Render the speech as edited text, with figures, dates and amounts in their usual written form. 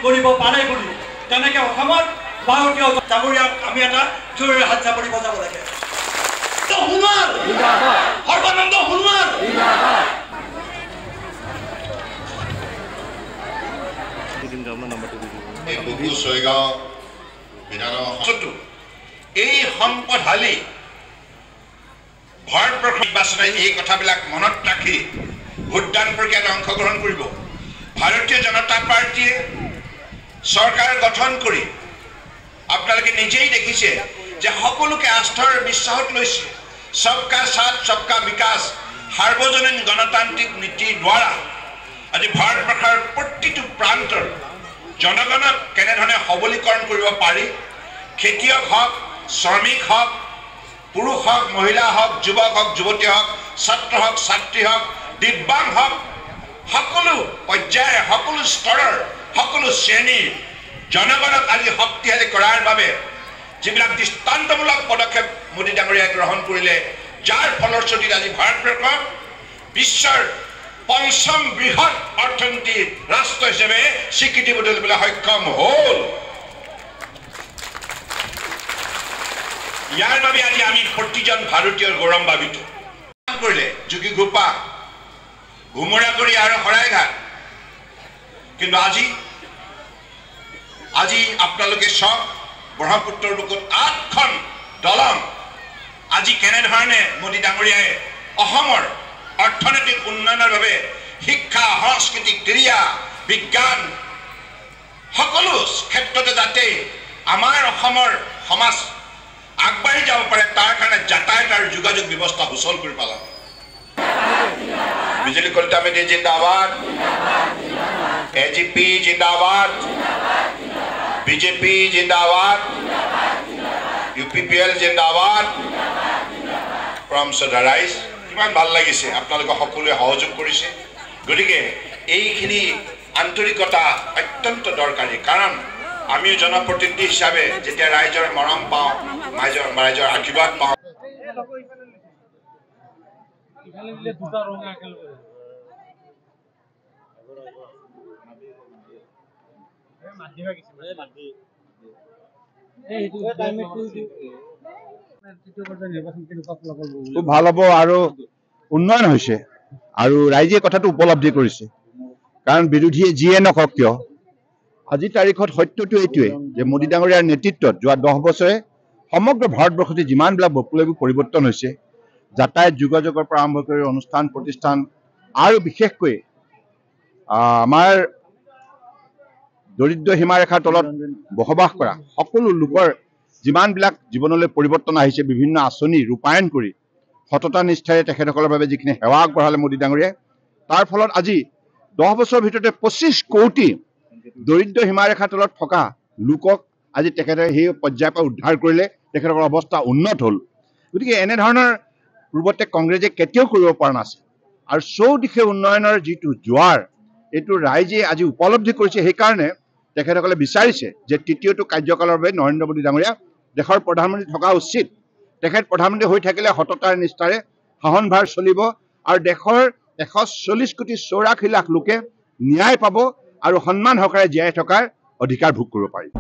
কৰিব পাৰে বুলি তেনেকৈ অসমত ভাৰতীয় ডাঙৰীয়াক আমি এটা জোৰেৰে হাত চাপৰি বজাব লাগে। সোণোৱাল সৰ্বানন্দ সোণোৱাল এই সম্পদশালী ভাৰতবৰ্ষ নিৰ্বাচনে এই কথাবিলাক মনত ৰাখি ভোটদান প্ৰক্ৰিয়াত অংশগ্ৰহণ কৰিব। ভাৰতীয় জনতা পাৰ্টীয়ে চৰকাৰ গঠন কৰি আপোনালোকে নিজেই দেখিছে যে সকলোকে আস্থাৰ বিশ্বাসত লৈছে। সবকা সাথ সবকা বিকাশ সাৰ্বজনীন গণতান্ত্ৰিক নীতিৰ দ্বাৰা আজি ভাৰতবৰ্ষৰ প্ৰতিটো প্ৰান্তৰ জনগণক কেনেধৰণে সবলীকৰণ কৰিব পাৰি, খেতিয়ক হওক, শ্ৰমিক হওক, পুৰুষ হওক, মহিলা হওক, যুৱক হওক, যুৱতী হওক, ছাত্ৰ হওক, ছাত্ৰী হওক, দিব্যাংগ হওক, সকলো পৰ্যায়ৰ সকলো স্তৰৰ সকলো শ্ৰেণীৰ জনগণক আজি শক্তিশালী কৰাৰ বাবে যিবিলাক দৃষ্টান্তমূলক পদক্ষেপ মোদী ডাঙৰীয়াই গ্ৰহণ কৰিলে, যাৰ ফলশ্ৰুতিত আজি ভাৰতবৰ্ষক বিশ্বৰ পঞ্চম বৃহৎ অৰ্থনীতিৰ ৰাষ্ট্ৰ হিচাপে স্বীকৃতি দিবলৈ সক্ষম হ'ল। ইয়াৰ বাবে আজি আমি প্ৰতিজন ভাৰতীয়ৰ গৌৰৱান্বিত কৰিলে যোগী ঘোপা, ঘুমৰাগুৰি আৰু শৰাইঘাট। কিন্তু আজি আপোনালোকে চাওক ব্ৰহ্মপুত্ৰৰ বুকুত 8খন দলং আজি কেনেধৰণে মোদী ডাঙৰীয়াই অসমৰ অৰ্থনৈতিক উন্নয়নৰ বাবে শিক্ষা, সংস্কৃতি, ক্ৰীড়া, বিজ্ঞান সকলো ক্ষেত্ৰতে যাতে আমাৰ অসমৰ সমাজ আগবাঢ়ি যাব পাৰে তাৰ কাৰণে যাতায়াত আৰু যোগাযোগ ব্যৱস্থা সুচল কৰি পেলাব। বিজুলী কলিতা মেধি জিন্দাবাদ, এজিপি জিন্দাবাদ, বিজেপি জিন্দাবাদ, UPPL জিন্দাবাদ। ফ্ৰম ৰাইজ কিমান ভাল লাগিছে, আপোনালোকে সকলোৱে সহযোগ কৰিছে। গতিকে এইখিনি আন্তৰিকতা অত্যন্ত দৰকাৰী, কাৰণ আমিও জনপ্ৰতিনিধি হিচাপে যেতিয়া ৰাইজৰ মৰম পাওঁ, ৰাইজৰ আশীৰ্বাদ পাওঁ। খুব ভাল হ'ব আৰু উন্নয়ন হৈছে আৰু ৰাইজে কথাটো উপলব্ধি কৰিছে। কাৰণ বিৰোধীয়ে যিয়ে নকওক কিয় আজিৰ তাৰিখত সত্যটো এইটোৱে যে মোদী ডাঙৰীয়াৰ নেতৃত্বত যোৱা 10 বছৰে সমগ্ৰ ভাৰতবৰ্ষতে যিমানবিলাক বৈপ্লৱিক পৰিৱৰ্তন হৈছে, যাতায়াত যোগাযোগৰ পৰা আৰম্ভ কৰি অনুষ্ঠান প্ৰতিষ্ঠান আৰু বিশেষকৈ আমাৰ দৰিদ্ৰ সীমাৰেখাৰ তলত বসবাস কৰা সকলো লোকৰ যিমানবিলাক জীৱনলৈ পৰিৱৰ্তন আহিছে, বিভিন্ন আঁচনি ৰূপায়ণ কৰি সততা নিষ্ঠাৰে তেখেতসকলৰ বাবে যিখিনি সেৱা আগবঢ়ালে মোদী ডাঙৰীয়াই, তাৰ ফলত আজি 10 বছৰৰ ভিতৰতে 25 কোটি দৰিদ্ৰ সীমাৰেখাৰ তলত থকা লোকক আজি তেখেতে সেই পৰ্যায়ৰ পৰা উদ্ধাৰ কৰিলে, তেখেতসকলৰ অৱস্থা উন্নত হ'ল। গতিকে এনেধৰণৰ পূৰ্বতে কংগ্ৰেছে কেতিয়াও কৰিব পৰা নাছিল। আৰু চৌদিশে উন্নয়নৰ যিটো জোৱাৰ এইটো ৰাইজে আজি উপলব্ধি কৰিছে। সেইকাৰণে তেখেতসকলে বিচাৰিছে যে তৃতীয়টো কাৰ্যকালৰ বাবে নৰেন্দ্ৰ মোদী ডাঙৰীয়া দেশৰ প্ৰধানমন্ত্ৰী থকা উচিত। তেখেত প্ৰধানমন্ত্ৰী হৈ থাকিলে সততাৰ নিষ্ঠাৰে শাসনভাৰ চলিব আৰু দেশৰ 140 কোটি 84 লাখ লোকে ন্যায় পাব আৰু সন্মান সহকাৰে জীয়াই থকাৰ অধিকাৰ ভোগ কৰিব পাৰিব।